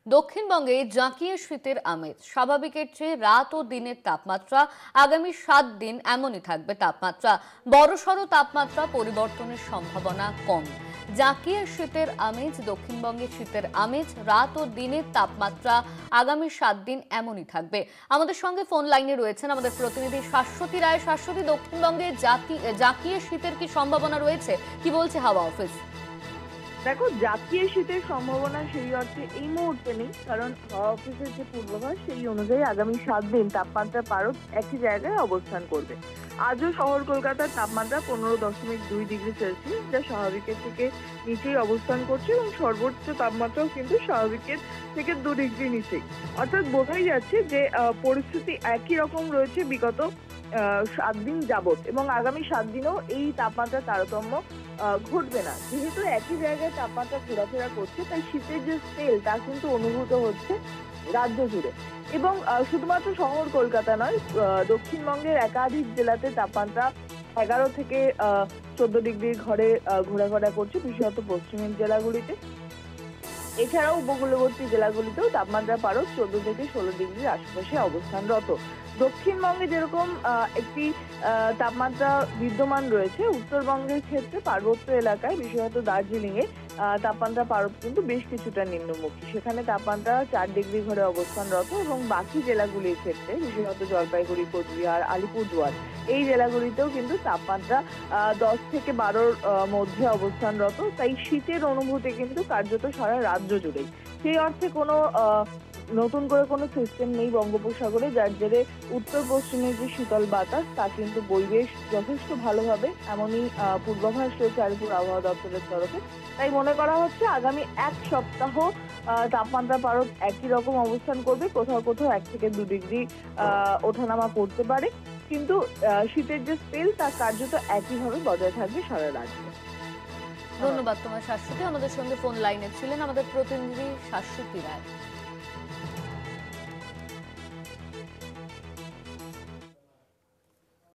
দক্ষিণবঙ্গে জাঁকিয়ে শীতের আমেজ। স্বাভাবিকের চেয়ে রাত ও দিনের তাপমাত্রা আগামী 7 দিন এমনই থাকবে। তাপমাত্রা বড়সড় তাপমাত্রা পরিবর্তনের সম্ভাবনা কম। জাঁকিয়ে শীতের আমেজ, দক্ষিণবঙ্গে শীতের আমেজ, রাত ও দিনের তাপমাত্রা আগামী 7 দিন এমনই থাকবে। আমাদের সঙ্গে ফোন লাইনে রয়েছেন আমাদের প্রতিনিধি শাশ্বতী রায়। শাশ্বতী, দক্ষিণবঙ্গে জাঁকিয়ে শীতের কি সম্ভাবনা রয়েছে, কি বলছে হাওয়া অফিস? দেখো, জাতীয় শীতের সম্ভাবনা সেই অর্থে এই মুহূর্তে নেই, কারণ হাওয়া অফিসের যে পূর্বাভাস সেই অনুযায়ী আগামী 7 দিন তাপমাত্রা পারদ একই জায়গায় অবস্থান করবে। আজও শহর কলকাতার তাপমাত্রা 15.2 ডিগ্রি সেলসিয়াস, যা স্বাভাবিকের থেকে নিচেই অবস্থান করছে, এবং সর্বোচ্চ তাপমাত্রাও কিন্তু স্বাভাবিকের থেকে 2 ডিগ্রি নিচেই। অর্থাৎ বোঝাই যাচ্ছে যে পরিস্থিতি একই রকম রয়েছে বিগত 7 দিন যাবৎ, এবং আগামী 7 দিনেও এই তাপমাত্রার তারতম্য ঘটবে না। যেহেতু একই জায়গায় তাপমাত্রা ঘোরাফেরা করছে, তাই শীতের যে স্পেল তা কিন্তু অনুভূত হচ্ছে রাজ্য জুড়ে। এবং শুধুমাত্র শহর কলকাতা নয়, দক্ষিণবঙ্গের একাধিক জেলাতে তাপমাত্রা 11 থেকে 14 ডিগ্রির ঘরে ঘোরাফেরা করছে, বিশেষত পশ্চিমের জেলাগুলিতে। এছাড়াও উপকূলবর্তী জেলাগুলিতেও তাপমাত্রা পারদ 14 থেকে 16 ডিগ্রির আশেপাশে অবস্থানরত। দক্ষিণবঙ্গে যেরকম একটি তাপমাত্রা বিদ্যমান রয়েছে, উত্তরবঙ্গের ক্ষেত্রে পার্বত্য এলাকায়, বিশেষত দার্জিলিং এ তাপমাত্রা পারদ কিন্তু বেশ কিছুটা নিম্নমুখী। সেখানে তাপমাত্রা 4 ডিগ্রি ঘরে অবস্থানরত, এবং বাকি জেলাগুলির ক্ষেত্রে, বিশেষত জলপাইগুড়ি, কোচবিহার, আলিপুরদুয়ার, এই জেলাগুলিতেও কিন্তু তাপমাত্রা 10 থেকে 12-র মধ্যে অবস্থানরত। তাই শীতের অনুভূতি কিন্তু কার্যত সারা রাজ্য জুড়েই। সেই অর্থে কোনো নতুন করে কোনো সিস্টেম নেই বঙ্গোপসাগরে, যার জেরে উত্তর পশ্চিমের যে শীতল বাতাস তা কিন্তু বইবে যথেষ্ট ভালোভাবে, এমনই পূর্বাভাস রয়েছে আলিপুর আবহাওয়া দপ্তরের তরফে। তাই মনে করা হচ্ছে আগামী 1 সপ্তাহ তাপমাত্রা পারদ একই রকম অবস্থান করবে। কোথাও কোথাও 1 থেকে 2 ডিগ্রি ওঠানামা করতে পারে, কিন্তু শীতের যে স্পেল তা কার্যত একইভাবে বজায় থাকবে সারা রাজ্যে। ধন্যবাদ তোমার শাশ্বতী। আমাদের সঙ্গে ফোন লাইনে ছিলেন আমাদের প্রতিনিধি শাশ্বতী রায়।